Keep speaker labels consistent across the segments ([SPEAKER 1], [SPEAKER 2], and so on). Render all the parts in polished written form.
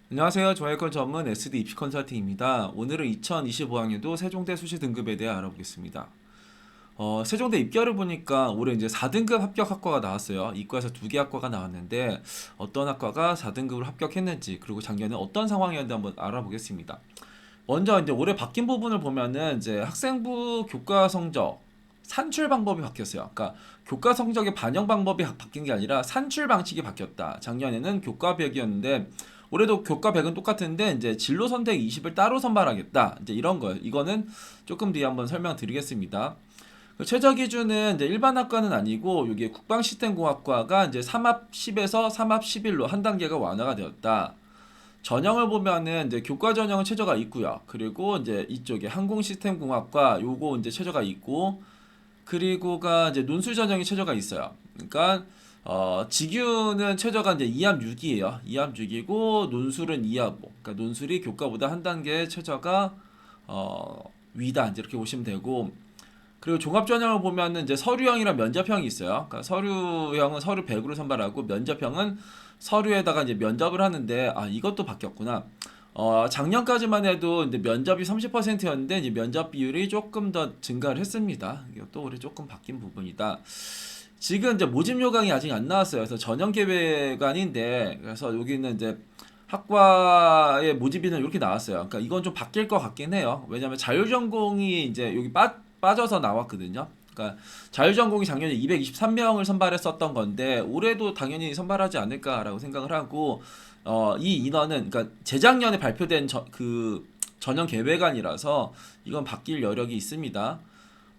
[SPEAKER 1] 안녕하세요. 저혈권 전문 SD 입시 컨설팅입니다. 오늘은 2025학년도 세종대 수시 등급에 대해 알아보겠습니다. 세종대 입결을 보니까 올해 이제 4등급 합격 학과가 나왔어요. 이과에서 2개 학과가 나왔는데 어떤 학과가 4등급으로 합격했는지 그리고 작년에 어떤 상황이었는지 한번 알아보겠습니다. 먼저 이제 올해 바뀐 부분을 보면은 이제 학생부 교과 성적 산출 방법이 바뀌었어요. 그러니까 교과 성적의 반영 방법이 바뀐 게 아니라 산출 방식이 바뀌었다. 작년에는 교과 100이었는데 올해도 교과 100은 똑같은데 이제 진로 선택 20을 따로 선발하겠다. 이제 이런 거예요. 이거는 조금 뒤에 한번 설명드리겠습니다. 그 최저 기준은 이제 일반 학과는 아니고 이게 국방시스템공학과가 이제 3합 10에서 3합 11로 한 단계가 완화가 되었다. 전형을 보면은 이제 교과 전형은 최저가 있고요. 그리고 이제 이쪽에 항공시스템공학과 요거 이제 최저가 있고 그리고가 이제 논술 전형이 최저가 있어요. 그러니까 직유는 최저가 이제 2합 6이에요. 2합 6이고 논술은 2합 5. 그러니까 논술이 교과보다 한 단계 최저가 위다. 이제 이렇게 보시면 되고 그리고 종합 전형을 보면은 이제 서류형이랑 면접형이 있어요. 그러니까 서류형은 서류 100으로 선발하고 면접형은 서류에다가 이제 면접을 하는데 이것도 바뀌었구나. 작년까지만 해도 이제 면접이 30%였는데 이제 면접 비율이 조금 더 증가를 했습니다. 이것도 올해 조금 바뀐 부분이다. 지금 이제 모집 요강이 아직 안 나왔어요. 그래서 전형 계획안인데 그래서 여기는 이제 학과의 모집인은 이렇게 나왔어요. 그러니까 이건 좀 바뀔 것 같긴 해요. 왜냐하면 자율전공이 이제 여기 빠져서 나왔거든요. 그러니까 자율전공이 작년에 223명을 선발했었던 건데 올해도 당연히 선발하지 않을까라고 생각을 하고 이 인원은 그러니까 재작년에 발표된 그 전형 계획안이라서 이건 바뀔 여력이 있습니다.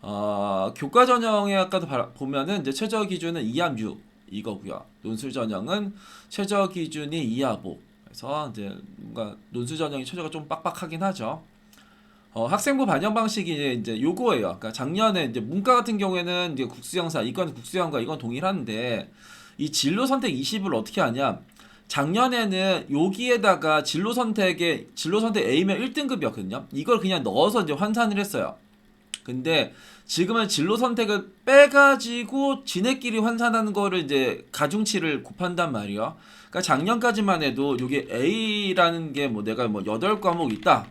[SPEAKER 1] 교과 전형에 아까도 보면은 이제 최저 기준은 2합 6 이거고요. 논술 전형은 최저 기준이 2합 5. 그래서 이제 뭔가 논술 전형이 최저가 좀 빡빡하긴 하죠. 학생부 반영 방식이 이제 요거예요. 그러니까 작년에 이제 문과 같은 경우에는 이제 국수형사, 이건 국수형과 이건 동일한데 이 진로 선택 20을 어떻게 하냐? 작년에는 여기에다가 진로 선택 A면 1등급이었거든요. 이걸 그냥 넣어서 이제 환산을 했어요. 근데 지금은 진로 선택을 빼가지고 지네끼리 환산하는 거를 이제 가중치를 곱한단 말이에요. 그러니까 작년까지만 해도 이게 A라는 게 뭐 내가 뭐 8과목 있다.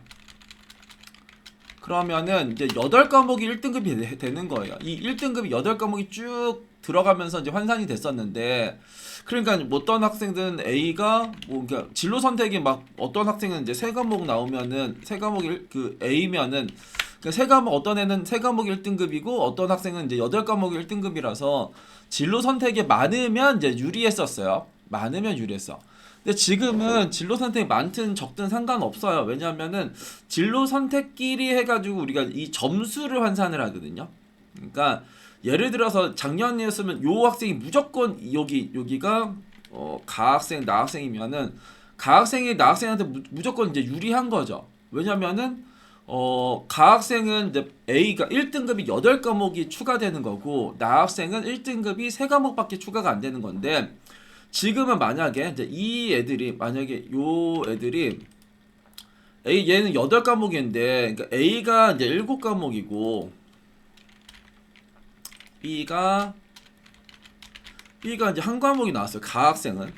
[SPEAKER 1] 그러면은 이제 8과목이 1등급이 되는 거예요. 이 1등급이 8과목이 쭉 들어가면서 이제 환산이 됐었는데 그러니까 뭐 어떤 학생들은 A가 뭐 그러니까 진로 선택이 막 어떤 학생은 이제 세 과목 나오면은 세 과목이 그 A면은 그러니까 세 과목 어떤 애는 세 과목이 1등급이고 어떤 학생은 이제 8과목이 1등급이라서 진로 선택이 많으면 이제 유리했었어요. 많으면 유리했어. 근데 지금은 진로 선택이 많든 적든 상관없어요. 왜냐하면은 진로 선택끼리 해가지고 우리가 이 점수를 환산을 하거든요. 그러니까 예를 들어서 작년이었으면 요 학생이 무조건 여기가 가학생 나학생이면은 가학생이 나학생한테 무조건 이제 유리한 거죠. 왜냐면은 가학생은 이제 A가 1등급이 8과목이 추가되는 거고 나학생은 1등급이 3과목밖에 추가가 안 되는 건데 지금은 만약에 이제 이 애들이 만약에 요 애들이 얘는 8과목인데 그러니까 A가 이제 7과목이고 B가 이제 한 과목이 나왔어요. 가학생은.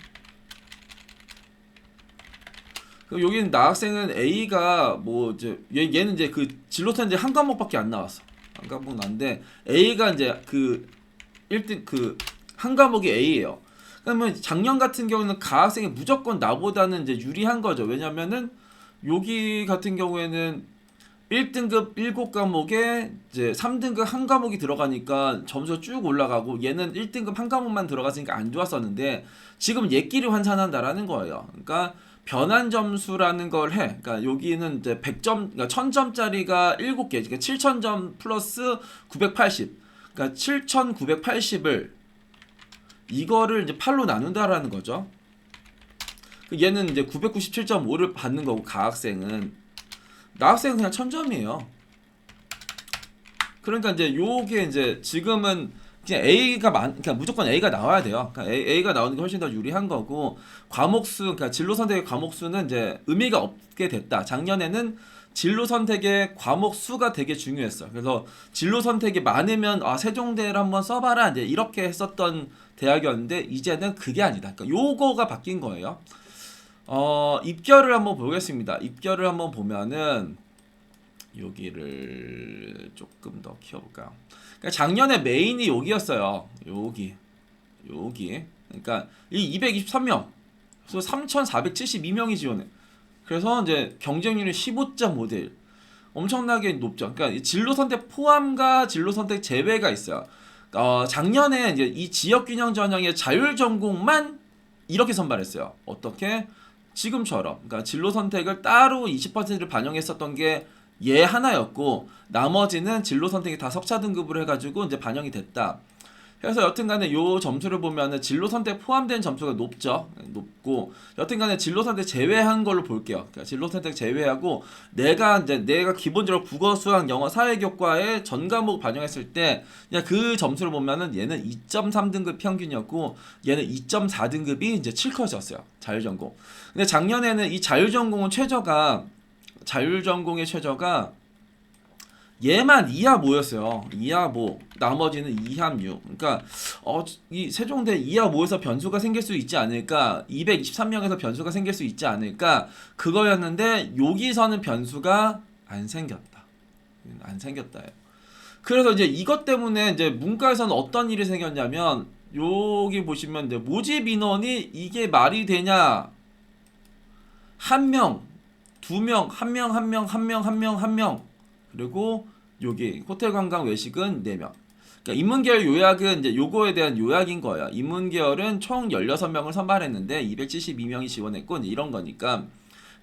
[SPEAKER 1] 그리고 여기는 나학생은 A가 뭐 이제 얘는 이제 그 진로선 이제 한 과목밖에 안 나왔어. 한 과목 나왔는데 A가 이제 그 1등 그 한 과목이 A예요. 그러면 작년 같은 경우는 가학생이 무조건 나보다는 이제 유리한 거죠. 왜냐면은 여기 같은 경우에는 1등급 7과목에 이제 3등급 한 과목이 들어가니까 점수가 쭉 올라가고 얘는 1등급 한 과목만 들어갔으니까 안 좋았었는데 지금 얘끼리 환산한다라는 거예요. 그러니까 변환 점수라는 걸 해. 그러니까 여기는 이제 100점, 그러니까 1000점짜리가 7개, 그러니까 7000점 플러스 980. 그러니까 7980을 이거를 이제 8로 나눈다라는 거죠. 얘는 이제 997.5를 받는 거고 가학생은 나학생은 그냥 1000점이에요. 그러니까 이제 요게 이제 지금은 그냥 그러니까 무조건 A가 나와야 돼요. 그러니까 A가 나오는 게 훨씬 더 유리한 거고 과목수, 그러니까 진로 선택의 과목수는 이제 의미가 없게 됐다. 작년에는 진로 선택의 과목 수가 되게 중요했어요. 그래서 진로 선택이 많으면 세종대를 한번 써봐라 이제 이렇게 했었던 대학이었는데 이제는 그게 아니다. 그러니까 요거가 바뀐 거예요. 입결을 한번 보겠습니다. 입결을 한번 보면은 여기를 조금 더 키워볼까요? 그러니까 작년에 메인이 여기였어요. 여기. 그러니까 이 223명, 그래서 3,472명이 지원해. 그래서 이제 경쟁률이 15.5대1. 엄청나게 높죠. 그러니까 진로 선택 포함과 진로 선택 제외가 있어요. 작년에 이제 이 지역 균형 전형의 자율 전공만 이렇게 선발했어요. 어떻게? 지금처럼. 그러니까 진로 선택을 따로 20%를 반영했었던 게 얘 하나였고, 나머지는 진로 선택이 다 석차 등급으로 해가지고 이제 반영이 됐다. 그래서 여튼간에 요 점수를 보면은 진로 선택 포함된 점수가 높고, 여튼간에 진로 선택 제외한 걸로 볼게요. 그러니까 진로 선택 제외하고 내가 기본적으로 국어, 수학, 영어, 사회교과의 전 과목 반영했을 때 그냥 그 점수를 보면은 얘는 2.3등급 평균이었고 얘는 2.4등급이 이제 7컷이었어요. 자율전공. 근데 작년에는 이 자율전공의 최저가 얘만 이하모였어요. 이하모. 나머지는 이하뮤. 그러니까 이 세종대 이하모에서 변수가 생길 수 있지 않을까? 223명에서 변수가 생길 수 있지 않을까? 그거였는데 여기서는 변수가 안 생겼다. 안 생겼다요. 그래서 이제 이것 때문에 이제 문과에서는 어떤 일이 생겼냐면 여기 보시면 이제 모집 인원이 이게 말이 되냐? 한 명, 두 명, 한 명. 그리고 여기 호텔 관광 외식은 4명. 그러니까 인문계열 요약은 이제 요거에 대한 요약인 거예요. 인문계열은 총 16명을 선발했는데 272명이 지원했고 이제 이런 거니까.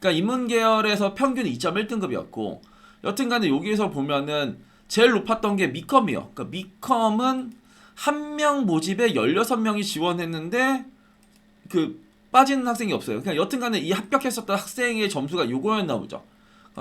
[SPEAKER 1] 그러니까 인문계열에서 평균 2.1등급이었고 여튼간에 여기에서 보면은 제일 높았던 게 미컴이요. 그러니까 미컴은 한 명 모집에 16명이 지원했는데 그 빠지는 학생이 없어요. 그냥 여튼간에 이 합격했었던 학생의 점수가 요거였나 보죠.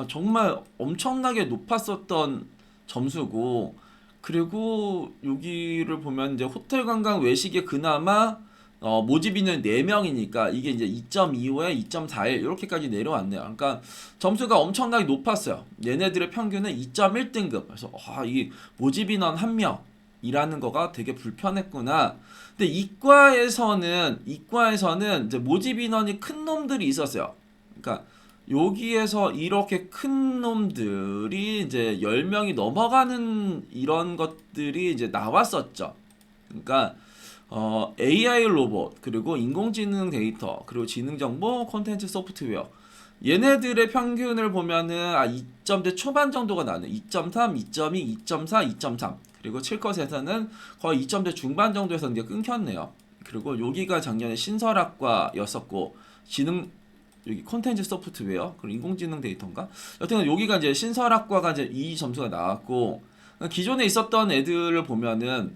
[SPEAKER 1] 정말 엄청나게 높았었던 점수고, 그리고 여기를 보면 이제 호텔 관광 외식에 그나마 모집인은 4명이니까 이게 이제 2.25에 2.41 이렇게까지 내려왔네요. 그러니까 점수가 엄청나게 높았어요. 얘네들의 평균은 2.1등급. 그래서 이 모집인원 1명이라는 거가 되게 불편했구나. 근데 이과에서는 이제 모집인원이 큰 놈들이 있었어요. 그러니까 여기에서 이렇게 큰 놈들이 이제 10명이 넘어가는 이런 것들이 이제 나왔었죠. 그러니까 AI 로봇, 그리고 인공지능 데이터, 그리고 지능정보, 콘텐츠 소프트웨어. 얘네들의 평균을 보면은 2점대 초반 정도가 나와요. 2.3, 2.2, 2.4, 2.3. 그리고 7컷에서는 거의 2점대 중반 정도에서 이제 끊겼네요. 그리고 여기가 작년에 신설학과였었고 여기 콘텐츠 소프트웨어, 그리고 인공지능 데이터인가? 여튼 여기가 이제 신설학과가 이제 이 점수가 나왔고, 기존에 있었던 애들을 보면은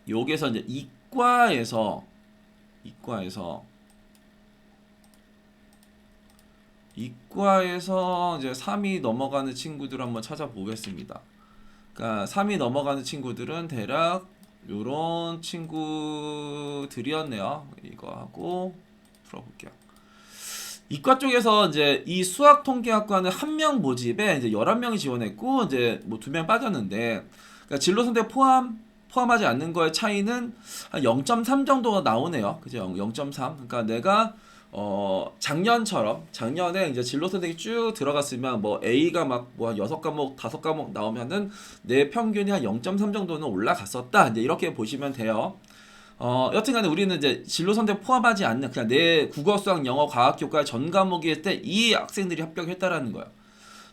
[SPEAKER 1] 여기에서 이제 이과에서 이제 3위 넘어가는 친구들 한번 찾아보겠습니다. 그러니까 3위 넘어가는 친구들은 대략 요런 친구들이었네요. 이거 하고 풀어볼게요. 이과 쪽에서 이제 이 수학통계학과는 한 명 모집에 이제 11명이 지원했고 이제 뭐 2명 빠졌는데, 그러니까 진로 선택 포함하지 않는 거의 차이는 한 0.3 정도가 나오네요. 그죠? 0.3. 그러니까 내가 작년에 이제 진로 선택이 쭉 들어갔으면 뭐 A가 막 뭐 한 6과목, 5과목 나오면은 내 평균이 한 0.3 정도는 올라갔었다. 이제 이렇게 보시면 돼요. 여튼간에 우리는 이제 진로 선택 포함하지 않는 그냥 내 국어, 수학, 영어, 과학, 교과 전 과목일 때 이 학생들이 합격했다라는 거예요.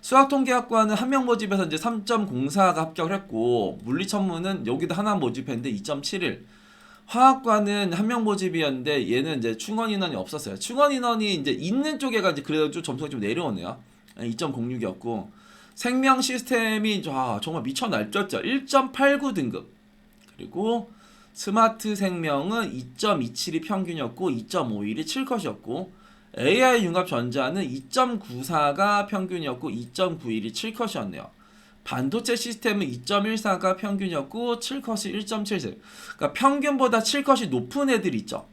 [SPEAKER 1] 수학통계학과는 한 명 모집에서 이제 3.04가 합격을 했고, 물리천문은 여기도 하나 모집했는데 2.71. 화학과는 한 명 모집이었는데 얘는 이제 충원 인원이 없었어요. 충원 인원이 이제 있는 쪽에가 이제 그래도 좀 점수가 좀 내려오네요. 2.06이었고, 생명 시스템이 정말 미쳐 날뛰었죠. 1.89등급. 그리고 스마트 생명은 2.27이 평균이었고 2.51이 7컷이었고, AI 융합 전자는 2.94가 평균이었고 2.91이 7컷이었네요. 반도체 시스템은 2.14가 평균이었고 7컷이 1.77. 그러니까 평균보다 7컷이 높은 애들 있죠.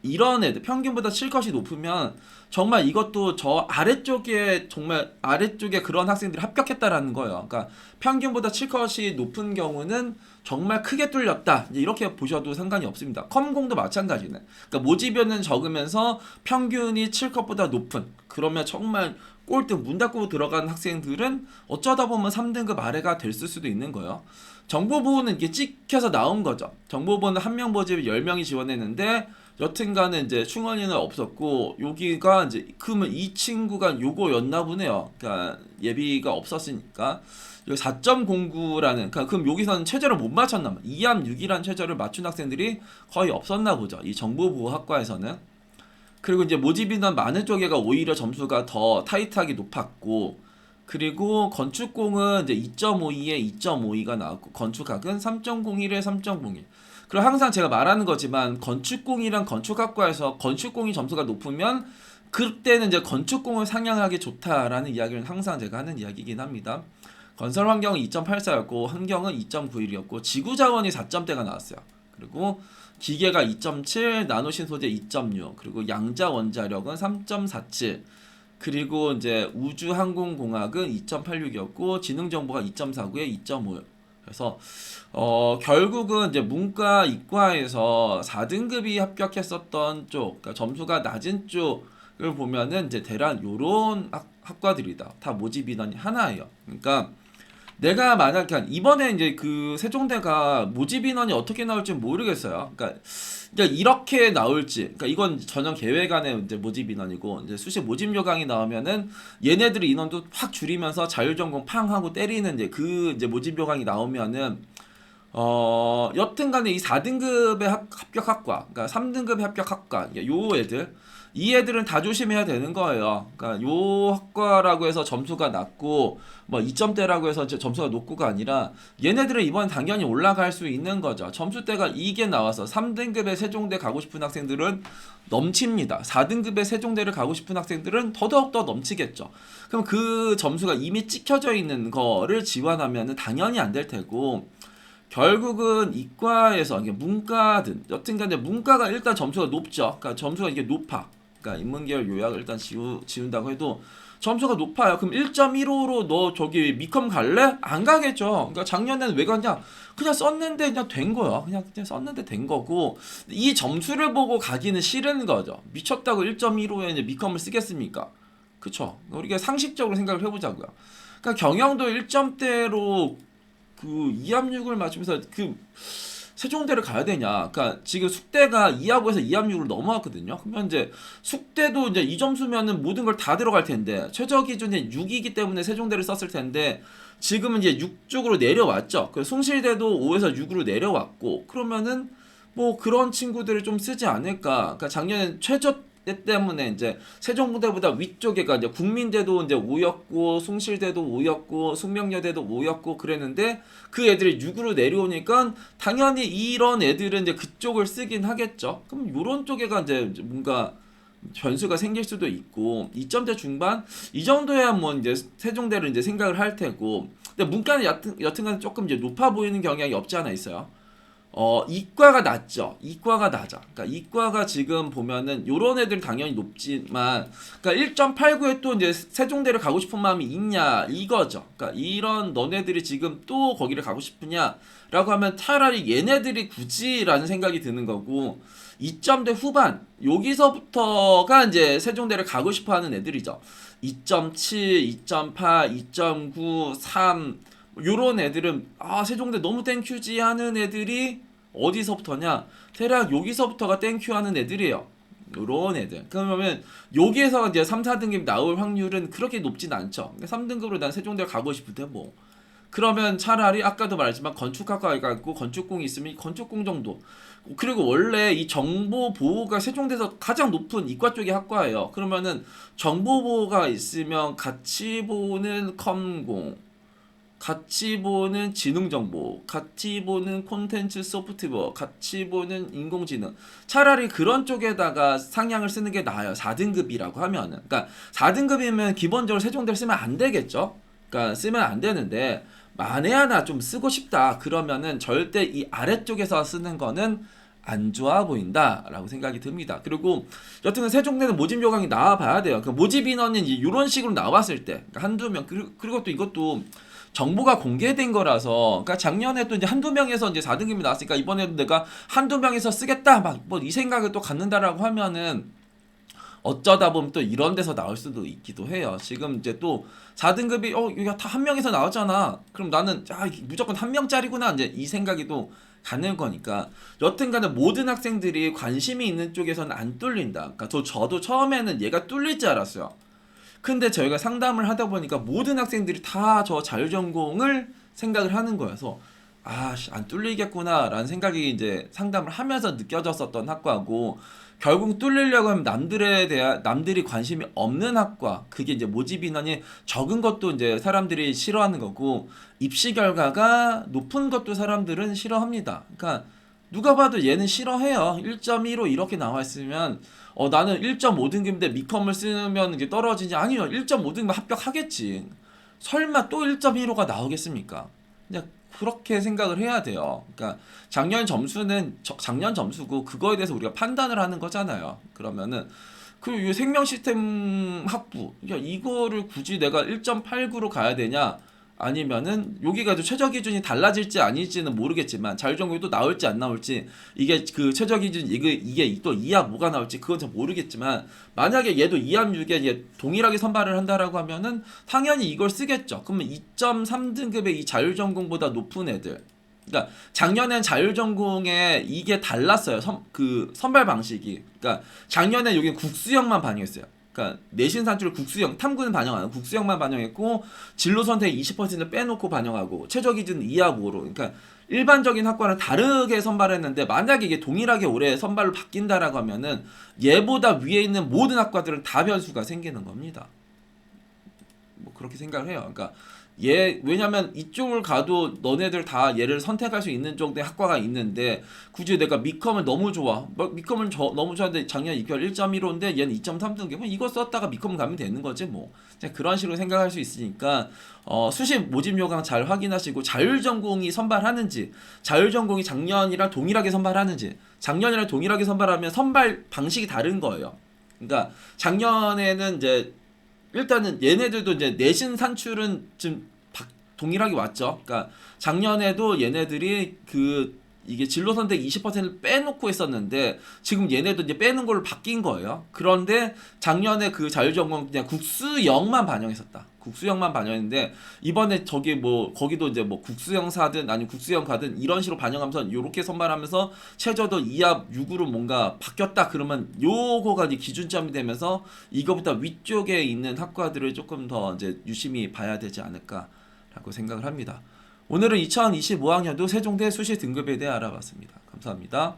[SPEAKER 1] 이런 애들 평균보다 칠컷이 높으면 정말 이것도 저 아래쪽에 정말 아래쪽에 그런 학생들이 합격했다라는 거예요. 그러니까 평균보다 칠컷이 높은 경우는 정말 크게 뚫렸다. 이제 이렇게 보셔도 상관이 없습니다. 컴공도 마찬가지네. 그러니까 모집연은 적으면서 평균이 칠컷보다 높은 그러면 정말 꼴등 문 닫고 들어간 학생들은 어쩌다 보면 3등급 아래가 됐을 수도 있는 거예요. 정보보호는 이게 찍혀서 나온 거죠. 정보보호는 한 명 모집에 10명이 지원했는데 여튼간에 이제 충원이는 없었고 여기가 이제 그러면 이 친구가 요거였나 보네요. 그러니까 예비가 없었으니까 여기 4.09라는 그러니까 그럼 여기서는 최저를 못 맞췄나 봐. 2암 6이라는 최저를 맞춘 학생들이 거의 없었나 보죠. 이 정보보호학과에서는. 그리고 이제 모집인원 많은 쪽에가 오히려 점수가 더 타이트하게 높았고 그리고 건축공은 이제 2.52에 2.52가 나왔고 건축학은 3.01에 3.01. 그리고 항상 제가 말하는 거지만 건축공이랑 건축학과에서 건축공이 점수가 높으면 그때는 이제 건축공을 상향하기 좋다라는 이야기를 항상 제가 하는 이야기이긴 합니다. 건설 환경은 2.84였고 환경은 2.91이었고 지구자원이 4점대가 나왔어요. 그리고 기계가 2.7, 나노신소재 2.6, 그리고 양자원자력은 3.47, 그리고 이제 우주항공공학은 2.86이었고 지능정보가 2.49에 2.5. 그래서 결국은 이제 문과 이과에서 4등급이 합격했었던 쪽, 그러니까 점수가 낮은 쪽을 보면은 이제 대략 요런 학과들이다. 다 모집 인원이 하나예요. 그러니까 내가 만약에 이번에 이제 그 세종대가 모집 인원이 어떻게 나올지 모르겠어요. 그러니까 이렇게 나올지, 그러니까 이건 전형 계획안의 이제 모집 인원이고 이제 수시 모집 요강이 나오면은 얘네들의 인원도 확 줄이면서 자율전공 팡 하고 때리는 이제 그 이제 모집 요강이 나오면은 여튼간에 이 4등급의 합격 학과, 그러니까 3등급의 합격 학과, 요 애들. 이 애들은 다 조심해야 되는 거예요. 그러니까 요 학과라고 해서 점수가 낮고 뭐 2점대라고 해서 점수가 높고가 아니라 얘네들은 이번 당연히 올라갈 수 있는 거죠. 점수대가 이게 나와서 3등급의 세종대 가고 싶은 학생들은 넘칩니다. 4등급의 세종대를 가고 싶은 학생들은 더더욱 더 넘치겠죠. 그럼 그 점수가 이미 찍혀져 있는 거를 지원하면 당연히 안 될 테고 결국은 이과에서 이게 문과든 여튼간에 문과가 일단 점수가 높죠. 그러니까 점수가 이게 높아. 그러니까 인문계열 요약을 일단 지운다고 해도 점수가 높아요. 그럼 1.15로 너 저기 미컴 갈래? 안 가겠죠. 그러니까 작년에는 왜 갔냐? 그냥 썼는데 그냥 된 거야. 그냥 썼는데 된 거고 이 점수를 보고 가기는 싫은 거죠. 미쳤다고 1.15에 이제 미컴을 쓰겠습니까? 그쵸? 우리가 상식적으로 생각을 해보자고요. 그러니까 경영도 1점대로 그 2합6을 맞추면서 그 세종대를 가야 되냐? 그러니까 지금 숙대가 2합에서 2합6을 넘어왔거든요. 그러면 이제 숙대도 이제 이 점수면은 모든 걸 다 들어갈 텐데 최저 기준이 6이기 때문에 세종대를 썼을 텐데 지금은 이제 6 쪽으로 내려왔죠. 그 숭실대도 5에서 6으로 내려왔고 그러면은 뭐 그런 친구들을 좀 쓰지 않을까? 그러니까 작년엔 최저 때문에 이제 세종대보다 위쪽에가 이제 국민대도 이제 5였고 숭실대도 5였고 숙명여대도 5였고 그랬는데 그 애들이 6으로 내려오니까 당연히 이런 애들은 이제 그쪽을 쓰긴 하겠죠. 그럼 요런 쪽에가 이제 뭔가 변수가 생길 수도 있고 2점대 중반 이 정도야 뭐 이제 세종대를 이제 생각을 할 테고 근데 문과는 여튼간 조금 이제 높아 보이는 경향이 없지 않아 있어요. 이과가 낮죠. 이과가 낮아. 그러니까 이과가 지금 보면은 요런 애들 당연히 높지만, 그러니까 1.89에 또 이제 세종대를 가고 싶은 마음이 있냐 이거죠. 그러니까 이런 너네들이 지금 또 거기를 가고 싶으냐라고 하면 차라리 얘네들이 굳이라는 생각이 드는 거고 2점대 후반 여기서부터가 이제 세종대를 가고 싶어하는 애들이죠. 2.7, 2.8, 2.9, 3 요런 애들은 세종대 너무 땡큐지 하는 애들이 어디서부터냐 대략 여기서부터가 땡큐 하는 애들이에요. 요런 애들. 그러면 여기에서 이제 3, 4등급 나올 확률은 그렇게 높진 않죠. 3등급으로 난 세종대 가고 싶을 때 뭐 그러면 차라리 아까도 말했지만 건축학과가 있고 건축공이 있으면 건축공 정도. 그리고 원래 이 정보보호가 세종대에서 가장 높은 이과 쪽의 학과예요. 그러면은 정보보호가 있으면 같이 보는 컴공 같이 보는 지능정보, 같이 보는 콘텐츠 소프트웨어, 같이 보는 인공지능. 차라리 그런 쪽에다가 상향을 쓰는 게 나아요. 4등급이라고 하면은. 그러니까 4등급이면 기본적으로 세종대를 쓰면 안 되겠죠. 그러니까 쓰면 안 되는데 만에 하나 좀 쓰고 싶다. 그러면은 절대 이 아래쪽에서 쓰는 거는 안 좋아 보인다라고 생각이 듭니다. 그리고 여튼 세종대는 모집 요강이 나와봐야 돼요. 그 모집 인원이 이런 식으로 나왔을 때 그러니까 한두 명 그리고 또 이것도 정보가 공개된 거라서 그러니까 작년에 또 이제 한두 명에서 이제 4등급이 나왔으니까 이번에도 내가 한두 명에서 쓰겠다 막 뭐 이 생각을 또 갖는다라고 하면은 어쩌다 보면 또 이런 데서 나올 수도 있기도 해요. 지금 이제 또 4등급이 여기가 다 한 명에서 나왔잖아. 그럼 나는 이게 무조건 한 명짜리구나 이제 이 생각이 또 가는 거니까 여튼간에 모든 학생들이 관심이 있는 쪽에서는 안 뚫린다. 그러니까 저도 처음에는 얘가 뚫릴 줄 알았어요. 근데 저희가 상담을 하다 보니까 모든 학생들이 다 저 자율전공을 생각을 하는 거여서 안 뚫리겠구나라는 생각이 이제 상담을 하면서 느껴졌었던 학과고 결국 뚫리려고 하면 남들이 관심이 없는 학과 그게 이제 모집 인원이 적은 것도 이제 사람들이 싫어하는 거고 입시 결과가 높은 것도 사람들은 싫어합니다. 그러니까 누가 봐도 얘는 싫어해요. 1.15 이렇게 나와 있으면 나는 1.5등급인데 미컴을 쓰면 이게 떨어지지 아니요. 1.5등급 합격하겠지. 설마 또 1.15가 나오겠습니까? 그냥 그렇게 생각을 해야 돼요. 그러니까 작년 점수는 작년 점수고 그거에 대해서 우리가 판단을 하는 거잖아요. 그러면은 그 생명 시스템 학부 이거를 굳이 내가 1.89로 가야 되냐? 아니면은 여기가 또 최저 기준이 달라질지 아닐지는 모르겠지만 자율전공이 또 나올지 안 나올지 이게 그 최저 기준 이게 또 2합 뭐가 나올지 그건 잘 모르겠지만 만약에 얘도 2합 6에 얘 동일하게 선발을 한다라고 하면은 당연히 이걸 쓰겠죠. 그러면 2.3등급의 이 자율전공보다 높은 애들 그러니까 작년엔 자율전공에 이게 달랐어요. 선발 방식이. 그러니까 작년에 여기 국수형만 반영했어요. 그러니까 내신 산출을 국수형, 탐구는 반영 안 하고 국수형만 반영했고 진로 선택 20% 빼놓고 반영하고 최저 기준 2합 5로. 그러니까 일반적인 학과는 다르게 선발했는데 만약에 이게 동일하게 올해 선발로 바뀐다라고 하면은 얘보다 위에 있는 모든 학과들은 다 변수가 생기는 겁니다. 뭐 그렇게 생각을 해요. 그러니까 왜냐면 이쪽을 가도 너네들 다 얘를 선택할 수 있는 정도의 학과가 있는데 굳이 내가 미컴을 너무 좋아. 미컴을 너무 좋아하는데 작년 입결 1.15인데 얘는 2.3등급. 이거 썼다가 미컴 가면 되는 거지 뭐. 그런 식으로 생각할 수 있으니까 수시 모집 요강 잘 확인하시고 자율전공이 선발하는지 자율전공이 작년이랑 동일하게 선발하는지 작년이랑 동일하게 선발하면 선발 방식이 다른 거예요. 그러니까 작년에는 이제 일단은 얘네들도 이제 내신 산출은 좀 동일하게 왔죠. 그러니까 작년에도 얘네들이 이게 진로 선택 20%를 빼놓고 했었는데 지금 얘네도 이제 빼는 걸로 바뀐 거예요. 그런데 작년에 그 자율전공 그냥 국수형만 반영했었다. 국수형만 반영했는데 이번에 거기도 이제 뭐 국수형4든 아니면 국수형 가든 이런 식으로 반영하면서 요렇게 선발하면서 최저도 2합 6으로 뭔가 바뀌었다 그러면 요거가 이제 기준점이 되면서 이거보다 위쪽에 있는 학과들을 조금 더 이제 유심히 봐야 되지 않을까라고 생각을 합니다. 오늘은 2025학년도 세종대 수시 등급에 대해 알아봤습니다. 감사합니다.